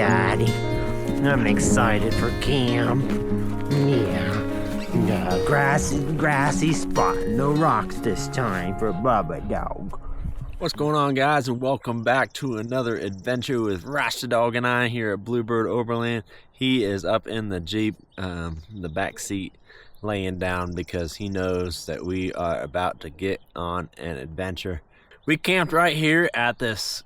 Daddy. I'm excited for camp. Yeah. Grassy spot. No rocks this time for Bubba Dog. What's going on, guys, and welcome back to another adventure with Rasta Dog and I here at Bluebird Overland. He is up in the Jeep, the back seat, laying down because he knows that we are about to get on an adventure. We camped right here at this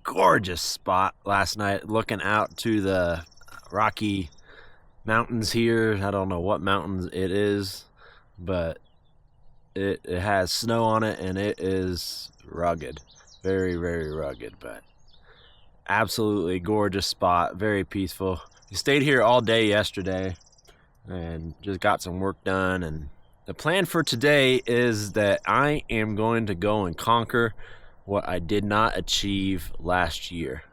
gorgeous spot last night, looking out to the Rocky Mountains here. I don't know what mountains it is, but it has snow on it, and it is rugged, very, very rugged, but absolutely gorgeous spot, very peaceful. We stayed here all day yesterday and just got some work done, and the plan for today is that I am going to go and conquer what I did not achieve last year,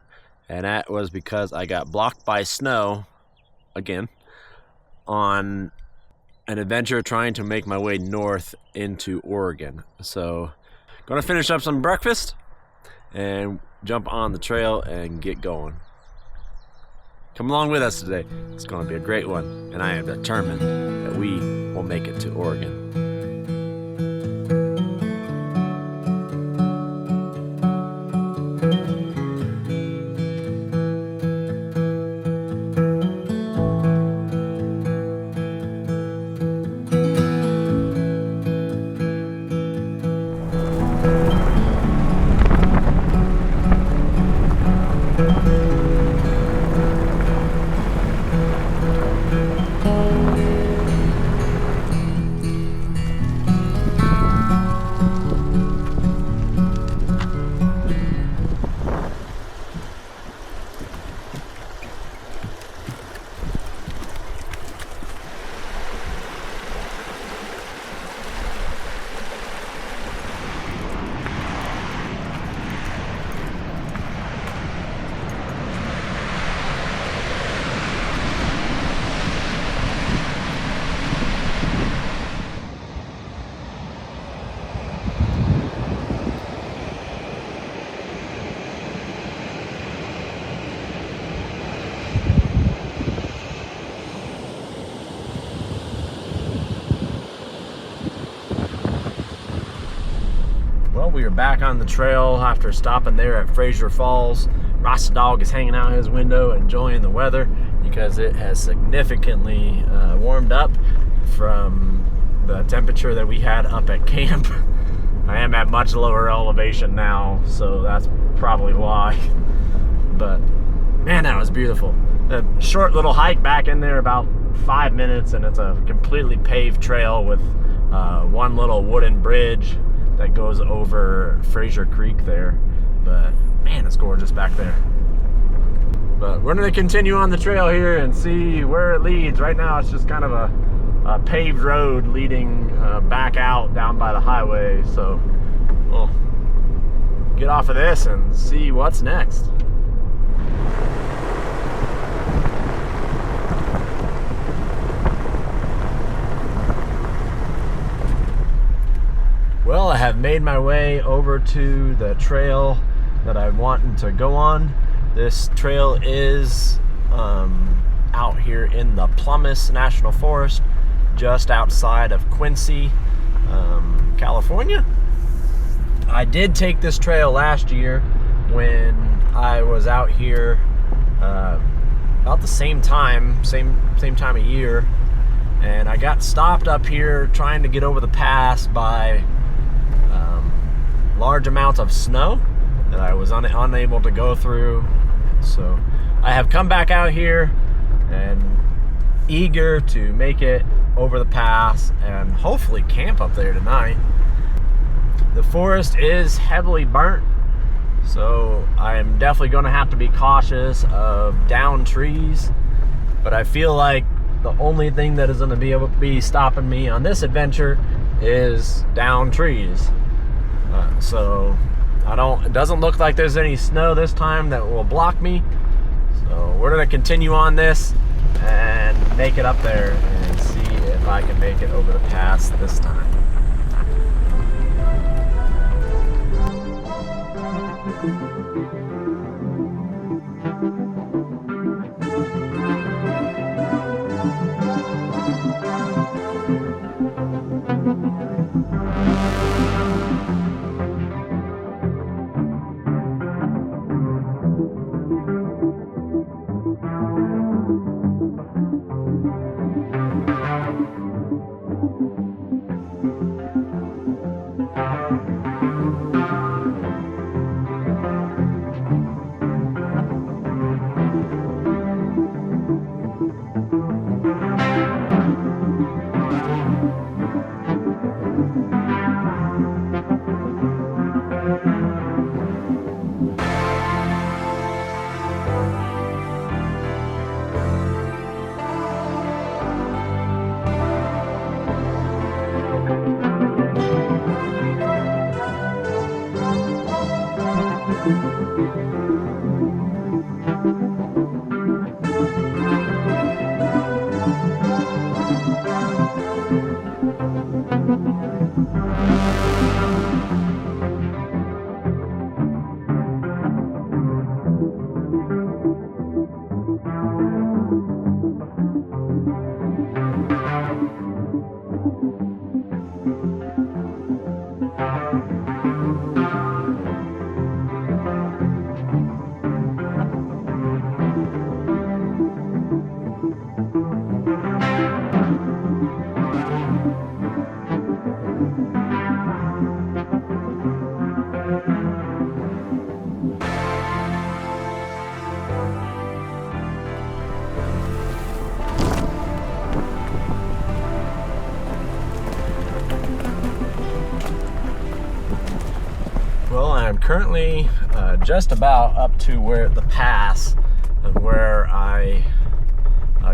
and that was because I got blocked by snow again on an adventure trying to make my way north into Oregon. So gonna finish up some breakfast and jump on the trail and get going. Come along with us today. It's gonna be a great one, and I am determined that we will make it to Oregon. We are back on the trail after stopping there at Fraser Falls. Rasta Dog is hanging out his window enjoying the weather because it has significantly warmed up from the temperature that we had up at camp. I am at much lower elevation now, so that's probably why. But man, that was beautiful. A short little hike back in there, about 5 minutes, and it's a completely paved trail with one little wooden bridge that goes over Fraser Creek there. But man, it's gorgeous back there. But we're gonna continue on the trail here and see where it leads. Right now it's just kind of a paved road leading back out down by the highway. So we'll get off of this and see what's next. Well, I have made my way over to the trail that I wanted to go on. This trail is out here in the Plumas National Forest, just outside of Quincy, California. I did take this trail last year when I was out here about the same time of year, and I got stopped up here trying to get over the pass by large amounts of snow that I was unable to go through. So I have come back out here and eager to make it over the pass and hopefully camp up there tonight. The forest is heavily burnt, so I'm definitely going to have to be cautious of downed trees, but I feel like the only thing that is going to be able to be stopping me on this adventure is downed trees. So it doesn't look like there's any snow this time that will block me. So we're gonna continue on this and make it up there and see if I can make it over the pass this time. currently just about up to where the pass of where I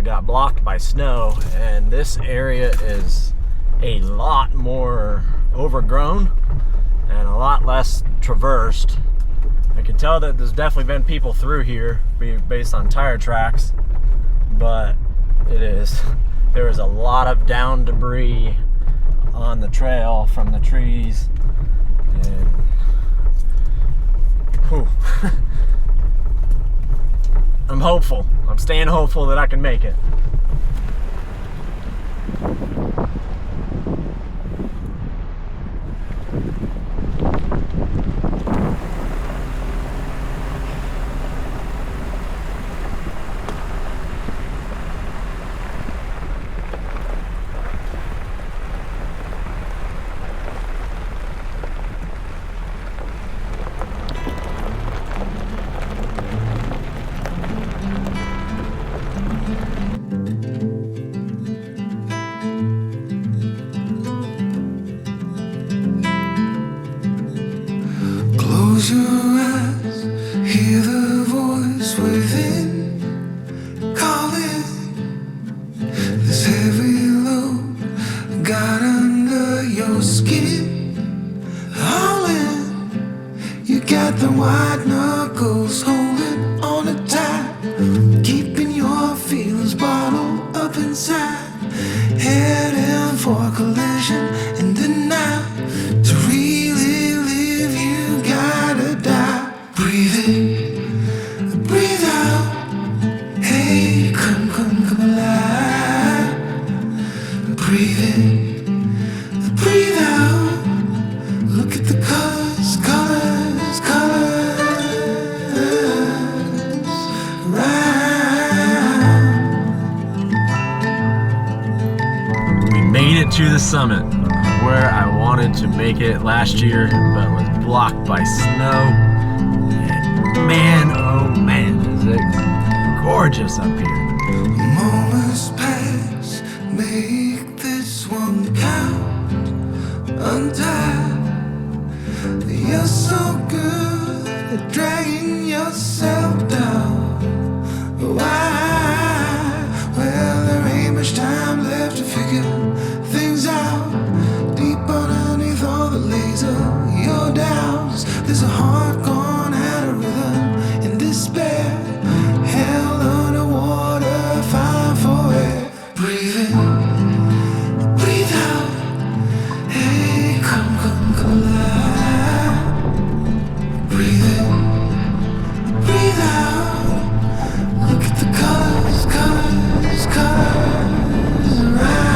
got blocked by snow, and this area is a lot more overgrown and a lot less traversed. I can tell that there's definitely been people through here based on tire tracks, but there is a lot of down debris on the trail from the trees, and whew, I'm hopeful. I'm staying hopeful that I can make it. Close your eyes, hear the voice within calling. This heavy load got under your skin, hauling. You got the white knuckles holding on it tight, keeping your feelings bottled up inside, heading for collision in the night. To really live, you gotta die. Breathe in, breathe out. Hey, come alive. Breathe in, breathe out. Look at the colors, colors, colors around. We made it to the summit where I wanted to make it last year, but was blocked by snow. And man, oh man, is it gorgeous up here. Moments pass, make this one count. Untie. You're so good at dragging yourself down. Why? Well, there ain't much time left to figure things out. Deep underneath all the laser, your doubts. There's a heart gone out of rhythm in despair. Hell underwater, fine for it. Breathe in, breathe out. Hey, come alive. Breathe in, breathe out. Look at the colors, colors, colors around.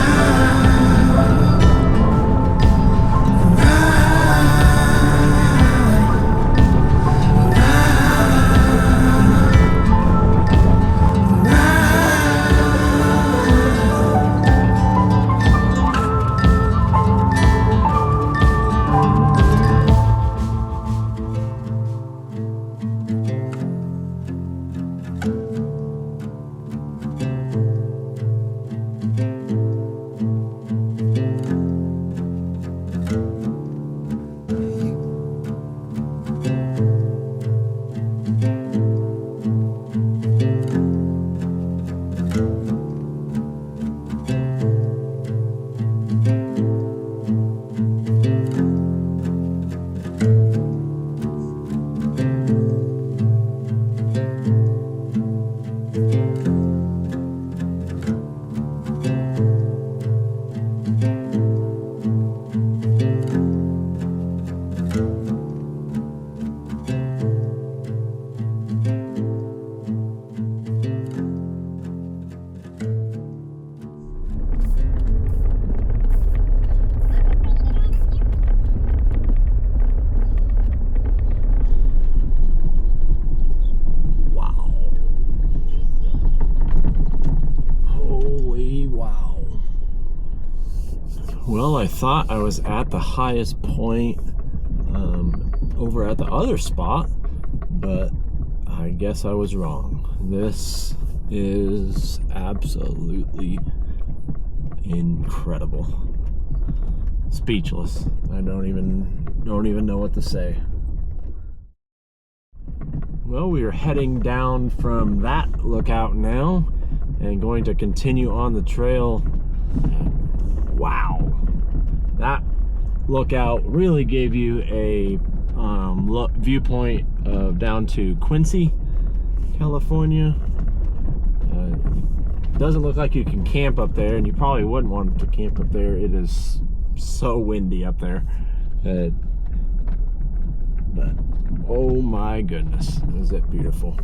Well, I thought I was at the highest point over at the other spot, but I guess I was wrong. This is absolutely incredible. Speechless. I don't even know what to say. Well, we are heading down from that lookout now and going to continue on the trail. Wow, that lookout really gave you a viewpoint of down to Quincy, California. Doesn't look like you can camp up there, and you probably wouldn't want to camp up there. It is so windy up there. But oh my goodness, is it beautiful.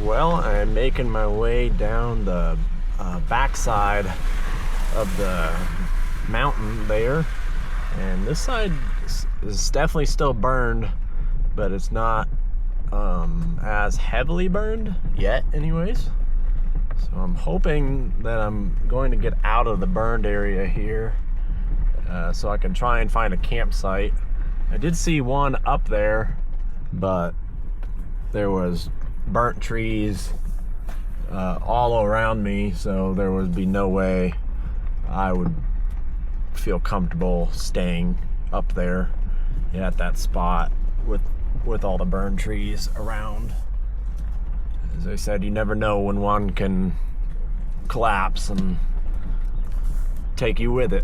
Well, I'm making my way down the backside of the mountain there, and this side is definitely still burned, but it's not as heavily burned yet anyways. So I'm hoping that I'm going to get out of the burned area here so I can try and find a campsite. I did see one up there, but there was burnt trees all around me, so there would be no way I would feel comfortable staying up there at that spot with all the burned trees around. As I said, you never know when one can collapse and take you with it.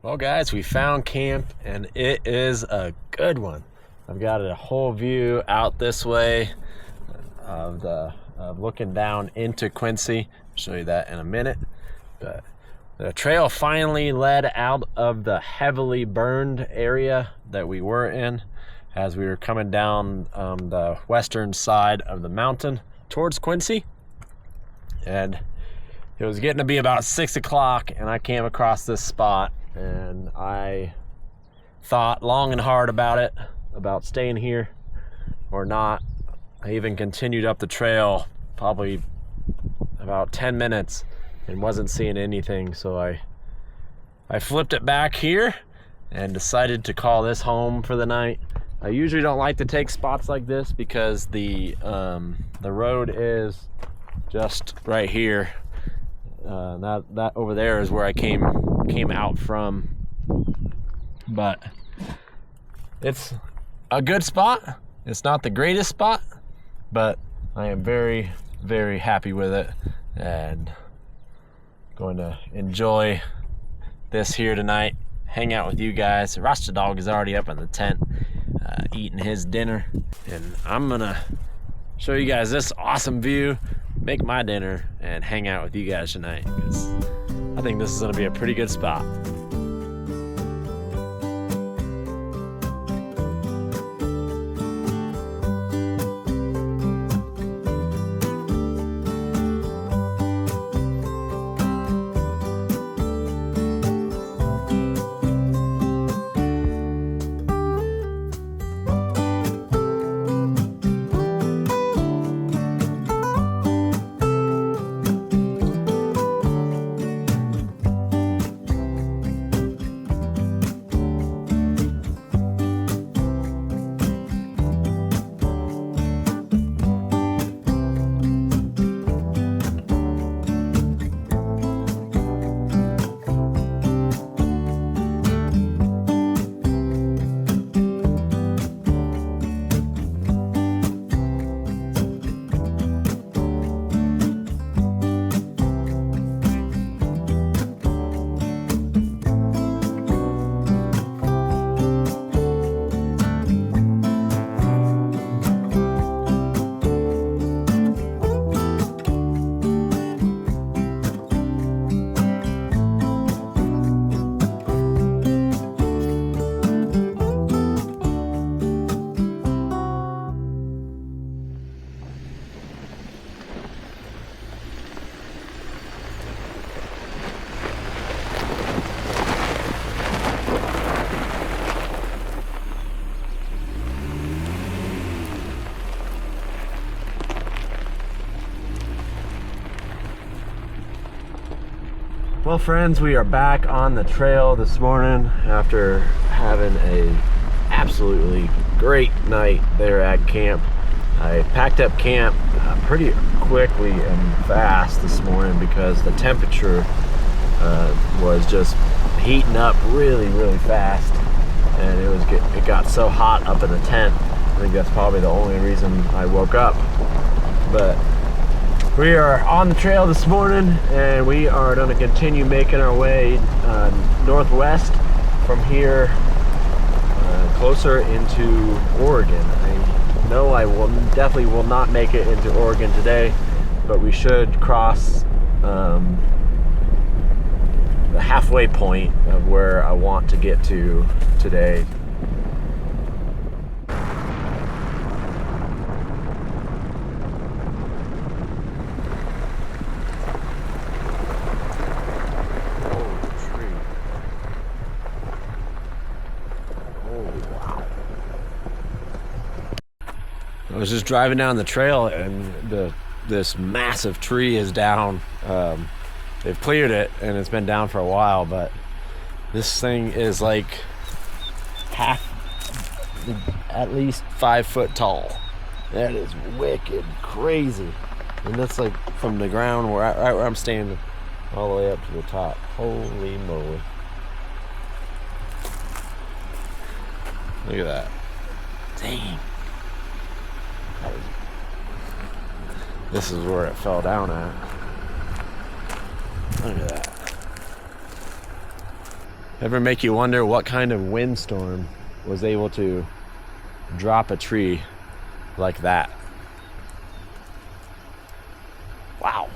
Well guys, we found camp and it is a good one. I've got a whole view out this way of looking down into Quincy. I'll show you that in a minute. But the trail finally led out of the heavily burned area that we were in as we were coming down the western side of the mountain towards Quincy. And it was getting to be about 6 o'clock and I came across this spot, and I thought long and hard about it, about staying here or not. I even continued up the trail probably about 10 minutes and wasn't seeing anything, so I flipped it back here and decided to call this home for the night. I usually don't like to take spots like this because the road is just right here. That over there is where I came out from, but it's a good spot. It's not the greatest spot, but I am very, very happy with it and going to enjoy this here tonight, hang out with you guys. Rasta Dog is already up in the tent eating his dinner, and I'm gonna show you guys this awesome view, make my dinner, and hang out with you guys tonight, because I think this is gonna be a pretty good spot. Well, friends, we are back on the trail this morning after having a absolutely great night there at camp. I packed up camp pretty quickly and fast this morning because the temperature was just heating up really fast, and it got so hot up in the tent. I think that's probably the only reason I woke up. But we are on the trail this morning, and we are going to continue making our way northwest from here, closer into Oregon. I know I definitely will not make it into Oregon today, but we should cross the halfway point of where I want to get to today. I was just driving down the trail, and this massive tree is down. They've cleared it, and it's been down for a while, but this thing is like at least 5 foot tall. That is wicked crazy. And that's like from the ground right where I'm standing all the way up to the top. Holy moly. Look at that. Dang. This is where it fell down at. Look at that. Ever make you wonder what kind of windstorm was able to drop a tree like that? Wow.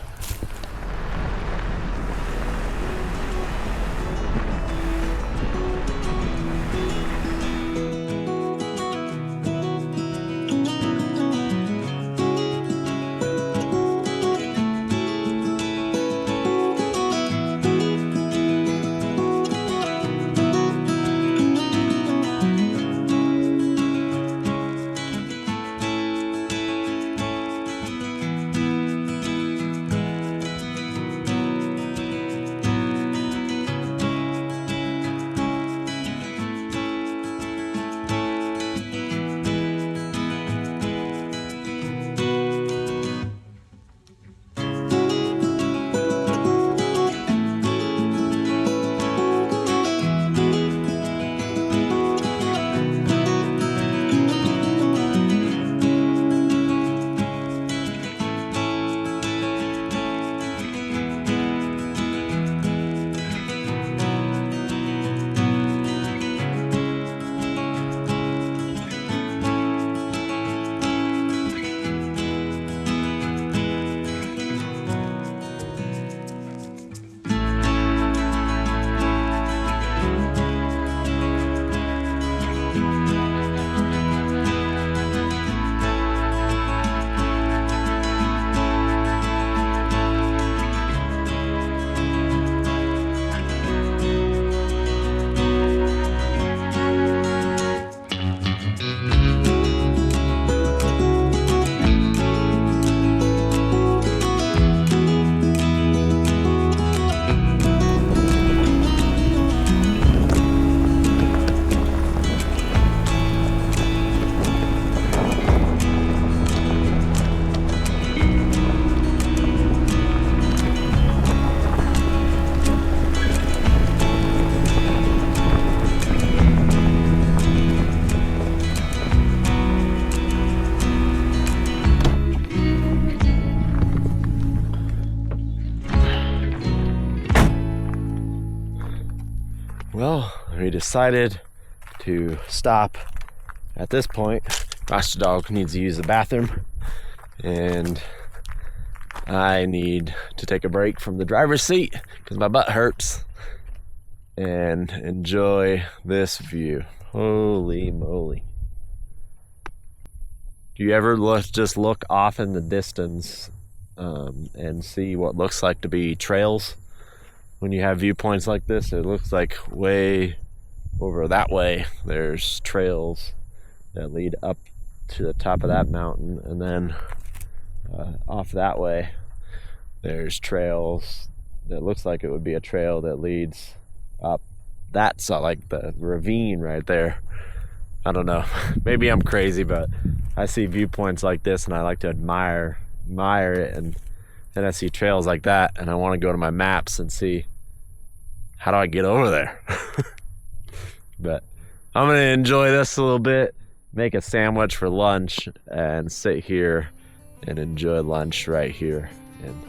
Well, we decided to stop at this point. Rasta Dog needs to use the bathroom, and I need to take a break from the driver's seat because my butt hurts and enjoy this view. Holy moly. Do you ever just look off in the distance and see what looks like to be trails? When you have viewpoints like this, it looks like way over that way there's trails that lead up to the top of that mountain, and then off that way there's trails It looks like it would be a trail that leads up that, like the ravine right there. I don't know. Maybe I'm crazy, but I see viewpoints like this and I like to admire it, and then I see trails like that and I want to go to my maps and see how do I get over there. But I'm gonna enjoy this a little bit, make a sandwich for lunch, and sit here and enjoy lunch right here. And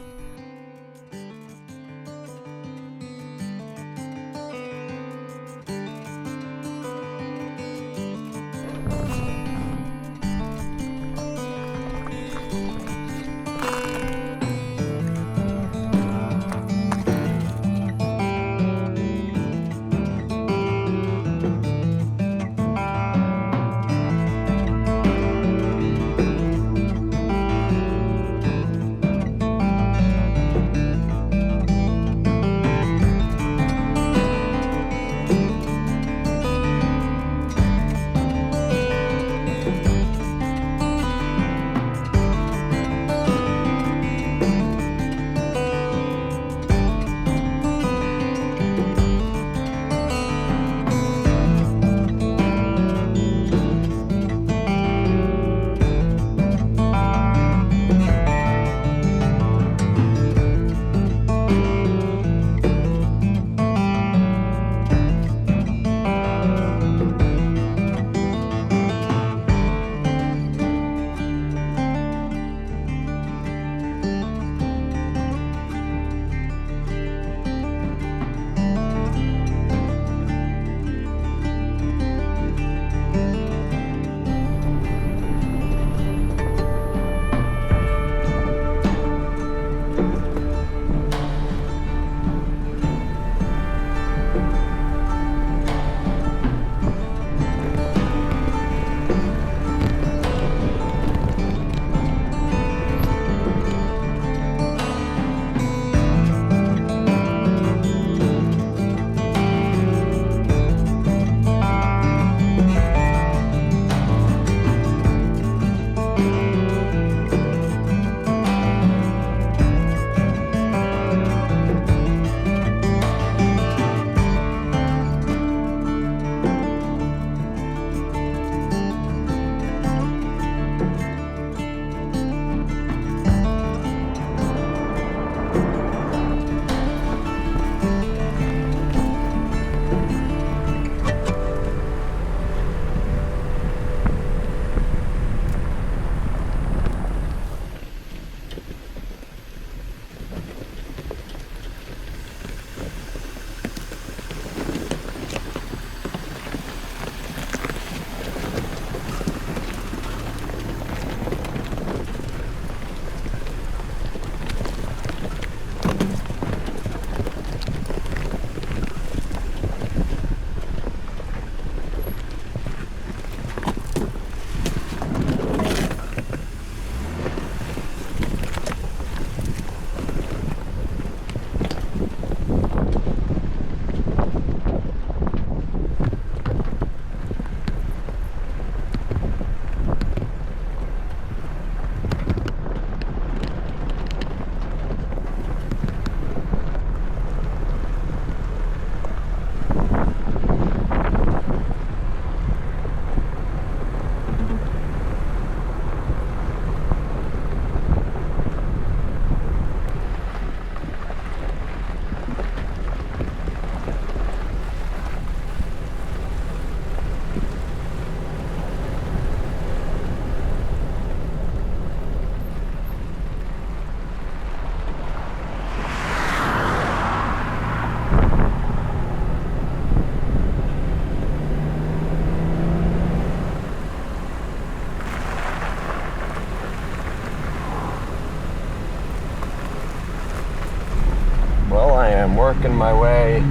working my way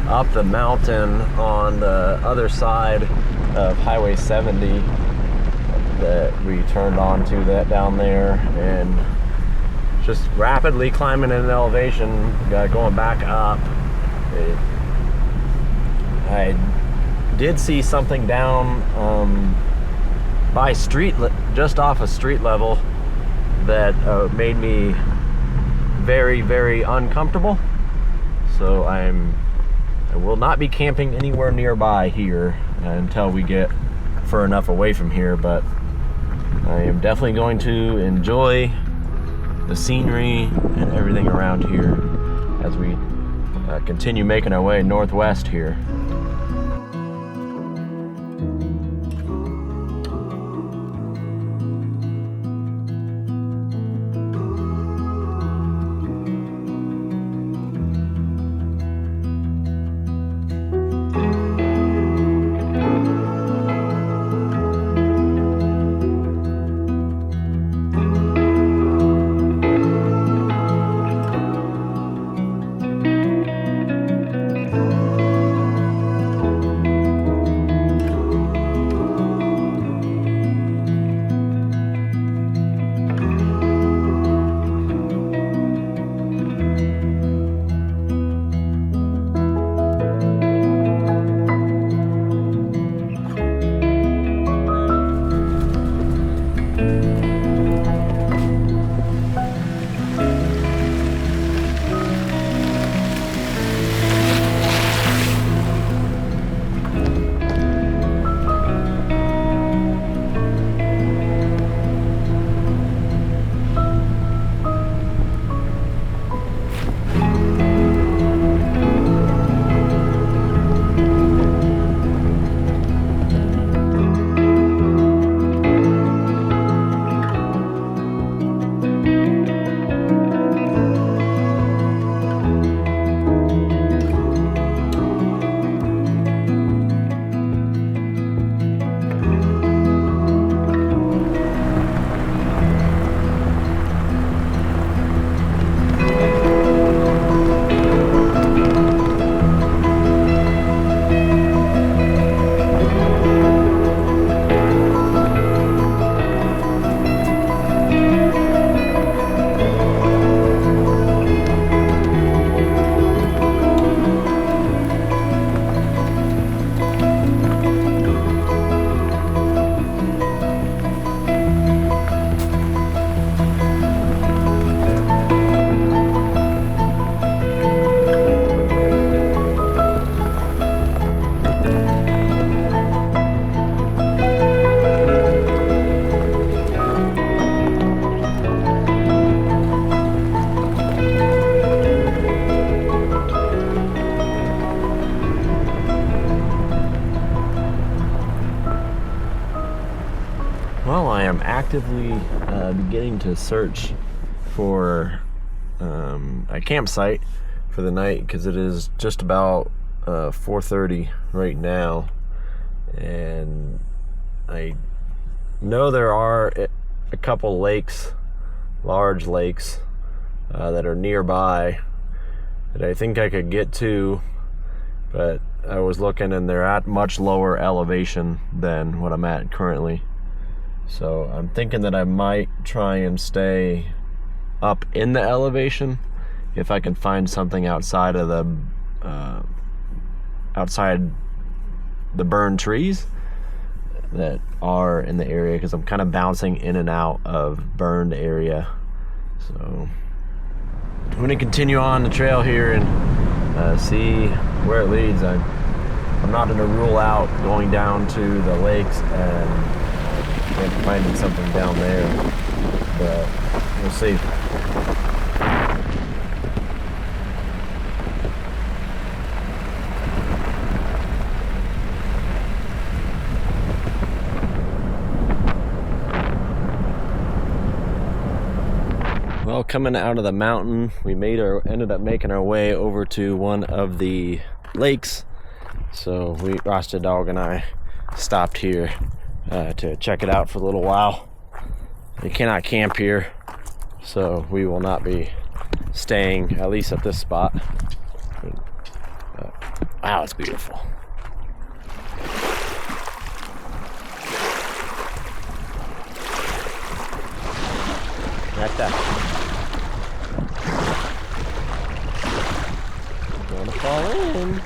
up the mountain on the other side of Highway 70 that we turned onto that down there, and just rapidly climbing in an elevation, going back up. I did see something down by just off of street level, that made me very, very uncomfortable. So I will not be camping anywhere nearby here until we get far enough away from here, but I am definitely going to enjoy the scenery and everything around here as we continue making our way northwest here. Well, I am actively beginning to search for a campsite for the night because it is just about 4:30 right now, and I know there are a couple lakes, large lakes that are nearby that I think I could get to, but I was looking and they're at much lower elevation than what I'm at currently. So I'm thinking that I might try and stay up in the elevation if I can find something outside of the burned trees that are in the area, because I'm kind of bouncing in and out of burned area. So I'm going to continue on the trail here and see where it leads. I'm not going to rule out going down to the lakes and finding something down there, but we'll see. Well, coming out of the mountain, we ended up making our way over to one of the lakes. So Rasta Dog and I stopped here to check it out for a little while. You cannot camp here, so we will not be staying, at least at this spot. Wow, it's beautiful. Like that. Gonna fall in.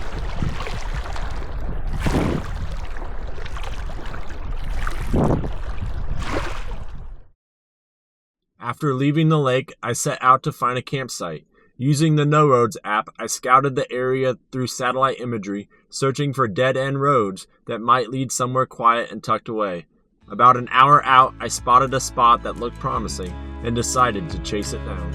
After leaving the lake, I set out to find a campsite. Using the No Roads app, I scouted the area through satellite imagery, searching for dead-end roads that might lead somewhere quiet and tucked away. About an hour out, I spotted a spot that looked promising and decided to chase it down.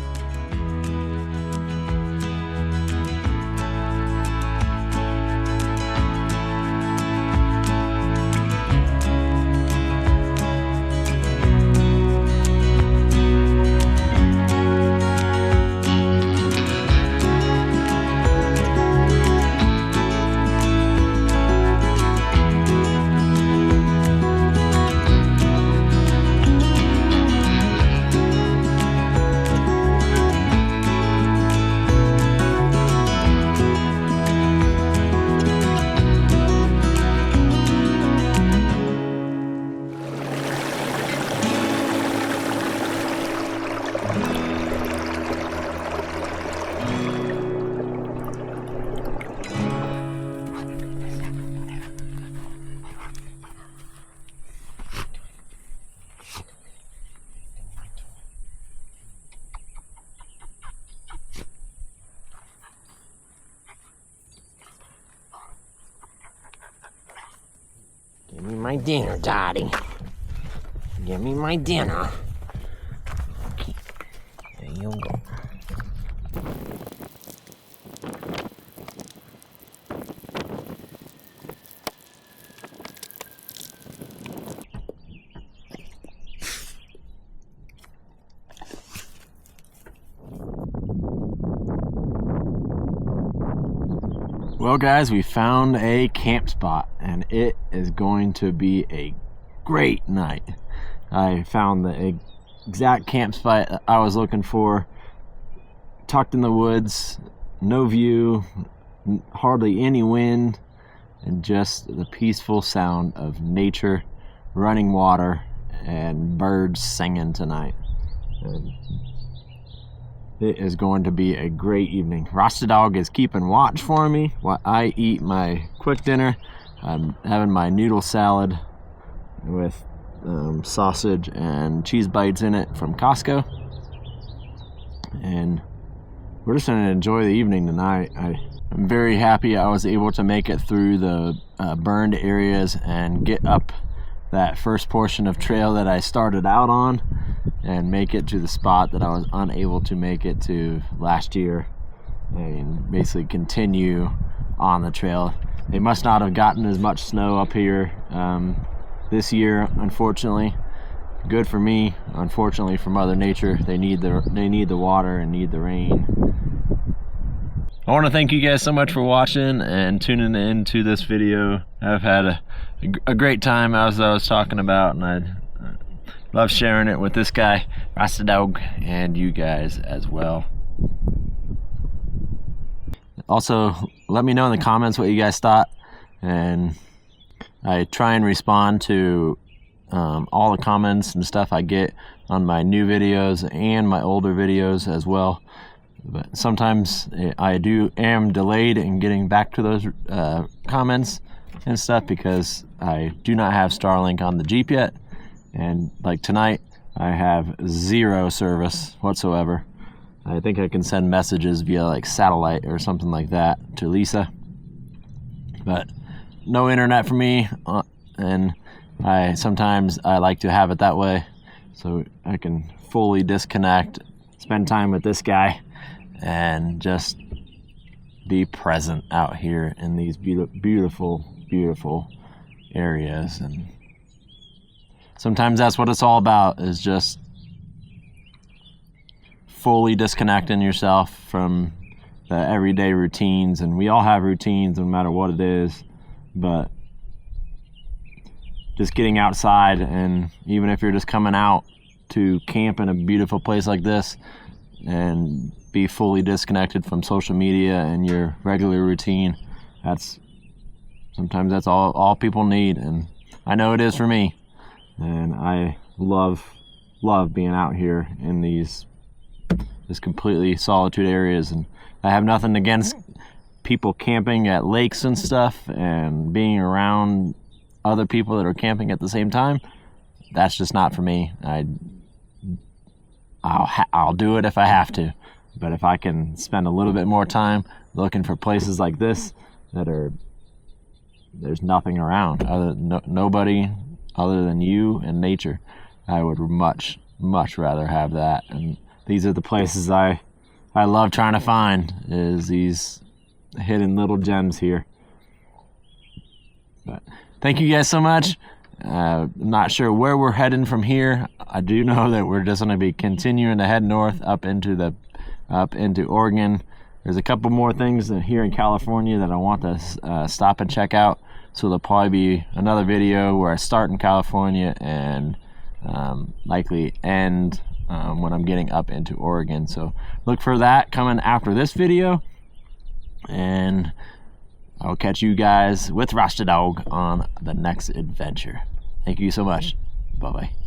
Give me my dinner, Dottie. Give me my dinner. Okay, there you go. Well guys, we found a camp spot and it is going to be a great night. I found the exact camp spot I was looking for, tucked in the woods, no view, hardly any wind, and just the peaceful sound of nature, running water, and birds singing tonight. And it is going to be a great evening. Rasta Dog is keeping watch for me while I eat my quick dinner. I'm having my noodle salad with sausage and cheese bites in it from Costco. And we're just going to enjoy the evening tonight. I'm very happy I was able to make it through the burned areas and get up that first portion of trail that I started out on and make it to the spot that I was unable to make it to last year, and basically continue on the trail. They must not have gotten as much snow up here this year, unfortunately. Good for me, unfortunately for Mother Nature. They need the water and need the rain. I want to thank you guys so much for watching and tuning in to this video. I've had a great time, as I was talking about, and I love sharing it with this guy, Rasta Dog, and you guys as well. Also, let me know in the comments what you guys thought, and I try and respond to all the comments and stuff I get on my new videos and my older videos as well. But sometimes I am delayed in getting back to those comments and stuff because I do not have Starlink on the Jeep yet. And like tonight, I have 0 service whatsoever. I think I can send messages via like satellite or something like that to Lisa. But no internet for me, and sometimes I like to have it that way so I can fully disconnect, spend time with this guy, and just be present out here in these beautiful areas. And sometimes that's what it's all about, is just fully disconnecting yourself from the everyday routines. And we all have routines no matter what it is, but just getting outside, and even if you're just coming out to camp in a beautiful place like this and be fully disconnected from social media and your regular routine, sometimes that's all people need. And I know it is for me. And I love being out here in these just completely solitude areas. And I have nothing against people camping at lakes and stuff and being around other people that are camping at the same time. That's just not for me. I'll do it if I have to, But if I can spend a little bit more time looking for places like this that are, there's nothing around, nobody other than you and nature, I would much rather have that. And these are the places I love trying to find, is these hidden little gems here. But thank you guys so much. I'm not sure where we're heading from here. I do know that we're just going to be continuing to head north up into Oregon. There's a couple more things here in California that I want to stop and check out. So there'll probably be another video where I start in California and likely end when I'm getting up into Oregon. So look for that coming after this video. And I'll catch you guys with Rasta Dog on the next adventure. Thank you so much. Bye-bye.